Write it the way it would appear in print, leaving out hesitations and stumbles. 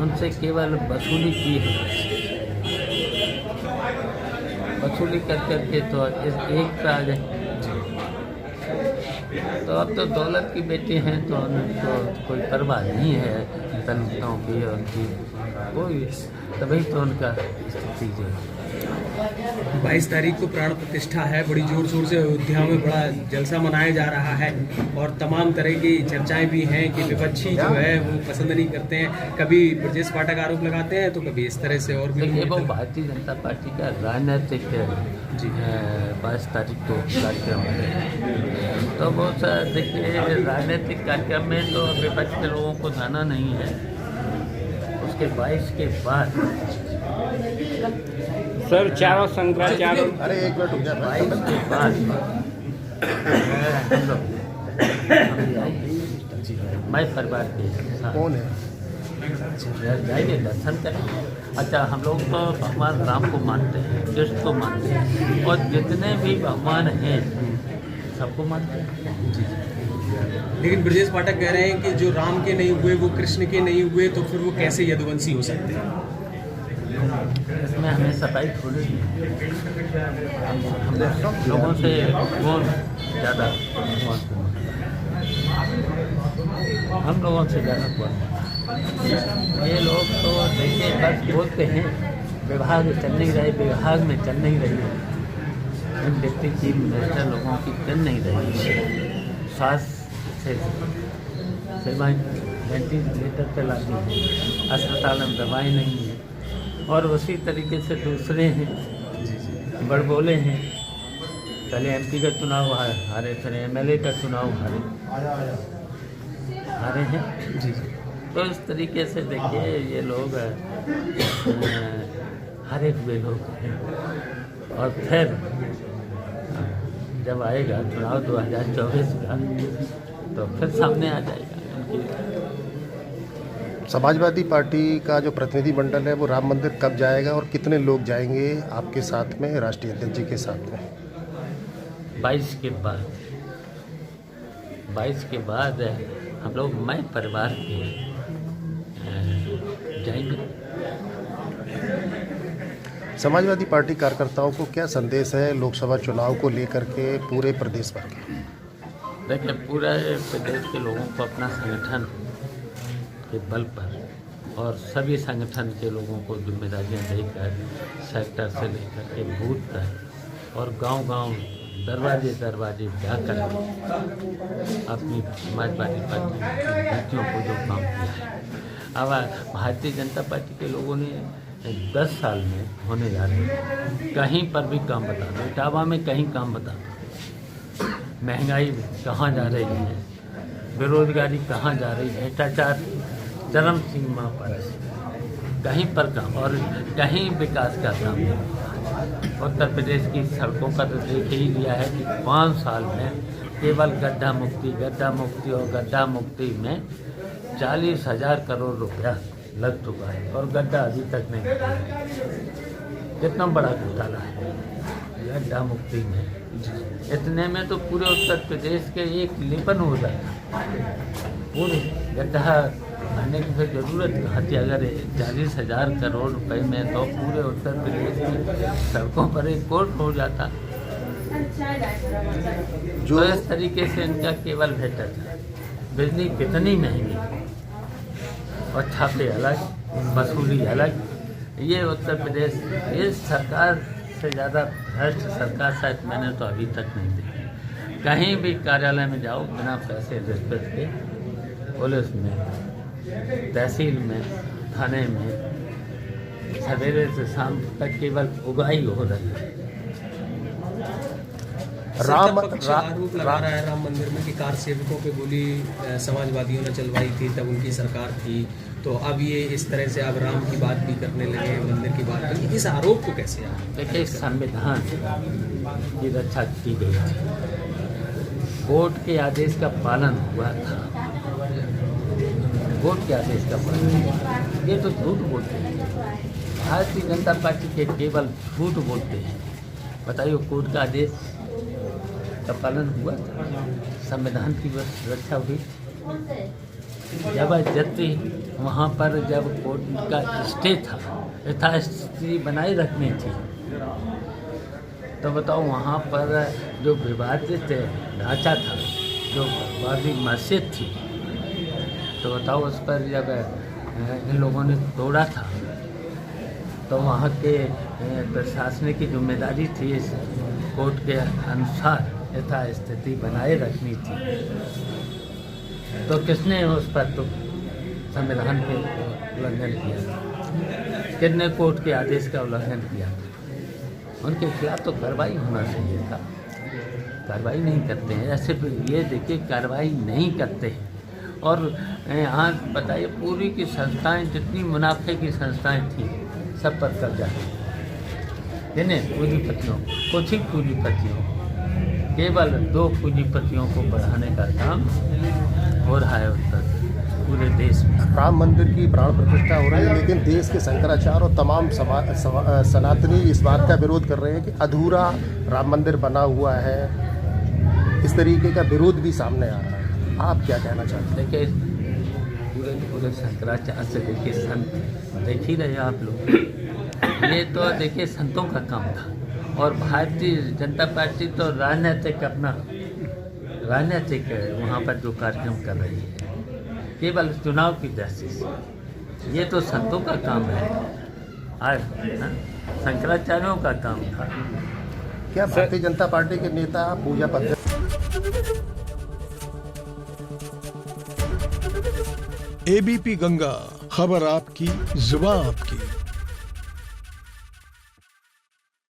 उनसे केवल वसूली की है, वसूली कर करके तो इस एक पे आ गए। तो अब तो दौलत की बेटी हैं तो उनको कोई परवाह नहीं है दलितों की और उनकी कोई, तभी तो उनका स्थिति जो 22 तारीख को प्राण प्रतिष्ठा है, बड़ी जोर शोर से अयोध्या में बड़ा जलसा मनाया जा रहा है और तमाम तरह की चर्चाएं भी हैं कि विपक्षी जो है वो पसंद नहीं करते हैं, कभी ब्रजेश पाठक आरोप लगाते हैं तो कभी इस तरह से। और भी देखिए वो भारतीय जनता पार्टी का राजनीतिक 22 तारीख को कार्यक्रम है, तो वो देखिए राजनीतिक कार्यक्रम में तो विपक्ष के लोगों को जाना नहीं है। उसके 22 के बाद सर चारों शंकराचार्य, अरे एक मिनट रुक जा। 22 के बाद मैं परिवार के साथ कौन है? जाएंगे, दर्शन करें। अच्छा, हम लोग तो भगवान राम को मानते हैं, कृष्ण को मानते हैं और जितने भी भगवान हैं सबको मानते हैं। लेकिन ब्रजेश पाठक कह रहे हैं कि जो राम के नहीं हुए वो कृष्ण के नहीं हुए, तो फिर वो कैसे यदुवंशी हो सकते हैं? इसमें हमें सफाई थोड़ी है। हम लोगों से कौन ज़्यादा, हम लोगों से ज़्यादा कौन? ये लोग तो देखिए बस बोलते हैं विभाग चल नहीं रहे, विभाग में चल नहीं रही है, डिप्टी चीफ मिनिस्टर लोगों की चल नहीं रही है, स्वास्थ्य सेवाएँ वेंटिलेटर पर लाती हैं, अस्पताल में दवाई नहीं है, और उसी तरीके से दूसरे हैं बड़बोले हैं। पहले एमपी का चुनाव हारे, फिर एमएलए का चुनाव हारे हैं। तो इस तरीके से देखिए ये लोग हारे हुए लोग हैं, और फिर जब आएगा चुनाव 2024 का तो फिर सामने आ जाएगा। समाजवादी पार्टी का जो प्रतिनिधि मंडल है वो राम मंदिर कब जाएगा और कितने लोग जाएंगे आपके साथ में, राष्ट्रीय अध्यक्ष जी के साथ में? 22 के बाद हम लोग मैं परिवार के जाएंगे। समाजवादी पार्टी कार्यकर्ताओं को क्या संदेश है लोकसभा चुनाव को लेकर के पूरे प्रदेश भर के? देखिए पूरे प्रदेश के लोगों को अपना संगठन के बल पर और सभी संगठन के लोगों को जिम्मेदारियां देकर सेक्टर से लेकर के बूथ तक और गांव-गांव दरवाजे जाकर अपनी समाजवादी पार्टी की नीतियों को जो काम किया है। अब भारतीय जनता पार्टी के लोगों ने 10 साल में होने जा रहे हैं, कहीं पर भी काम बता दो, इटावा में कहीं काम बता दो, महंगाई कहाँ जा रही है, बेरोजगारी कहाँ जा रही है, भ्रष्टाचार चरम सीमा पर, कहीं पर काम और कहीं विकास का काम नहीं। उत्तर प्रदेश की सड़कों का तो देख ही लिया है कि 5 साल में केवल गड्ढा मुक्ति और गड्ढा मुक्ति में 40,000 करोड़ रुपया लग चुका है और गड्ढा अभी तक नहीं बना है। कितना बड़ा घोटाला है गड्ढा मुक्ति में। इतने में तो पूरे उत्तर प्रदेश के एक लेपन हो जाता, पूरे गड्ढा भरने की फिर जरूरत थी। अगर 40,000 करोड़ रुपए में तो पूरे उत्तर प्रदेश की सड़कों पर एक कोर्ट हो जाता। जो इस तरीके से इनका केवल भ्रष्टाचार, बिजली कितनी महंगी और छापे अलग, वसूली अलग। ये उत्तर प्रदेश, ये सरकार से ज़्यादा भ्रष्ट सरकार शायद मैंने तो अभी तक नहीं देखी। कहीं भी कार्यालय में जाओ बिना पैसे रिश्वत के, पुलिस में, तहसील में, थाने में, सवेरे से शाम तक केवल उगाही हो रही है। आरोप लगा रहा है राम मंदिर में कि कार सेवकों पे गोली समाजवादियों ने चलवाई थी, तब उनकी सरकार थी, तो अब ये इस तरह से अब राम की बात भी करने लगे, मंदिर की बात करें। इस आरोप को कैसे आप देखिए? संविधान की रक्षा की गई थी, कोर्ट के आदेश का पालन हुआ था, कोर्ट के आदेश का पालन। ये तो झूठ बोलते हैं, भारतीय जनता पार्टी के केवल झूठ बोलते हैं। बताइए कोर्ट का आदेश का पालन हुआ था, संविधान की बस रक्षा हुई। जबरदस्ती वहाँ पर जब कोर्ट का स्टे था, यथास्थिति बनाए रखनी थी, तो बताओ वहाँ पर जो विवादित ढांचा था, जो वादी मस्जिद थी, तो बताओ उस पर जब इन लोगों ने तोड़ा था, तो वहाँ के प्रशासन की जिम्मेदारी थी इस कोर्ट के अनुसार यथास्थिति बनाए रखनी थी। तो किसने उस पर तो संविधान के उल्लंघन किया? किसने कोर्ट के आदेश का उल्लंघन किया? उनके खिलाफ तो कार्रवाई होना चाहिए था। कार्रवाई नहीं करते हैं। ऐसे ये देखिए, कार्रवाई नहीं करते हैं। और यहाँ बताइए, पूरी की संस्थाएं, जितनी मुनाफे की संस्थाएं थी, सब पर कब्जा है। जिन्हें पूंजीपतियों, कुछ ही पूंजीपतियों, केवल 2 पूंजीपतियों को बढ़ाने का काम हो रहा है उत्तर पूरे देश में। राम मंदिर की प्राण प्रतिष्ठा हो रही है, लेकिन देश के शंकराचार्य और तमाम सनातनी इस बात का विरोध कर रहे हैं कि अधूरा राम मंदिर बना हुआ है। इस तरीके का विरोध भी सामने आ रहा है। आप क्या कहना चाहते हैं? देखिए, पूरे शंकराचार्य से देखिए, संत देख ही रहे आप लोग। ये तो देखिए संतों का काम था, और भारतीय जनता पार्टी तो राजनीतिक वहाँ पर जो कार्यक्रम कर रही है, केवल चुनाव की दृष्टि से। ये तो संतों का काम है, आज शंकराचार्यों का काम था। क्या भारतीय जनता पार्टी के नेता पूजा पद्धति एबीपी गंगा, खबर आपकी, जुबान आपकी।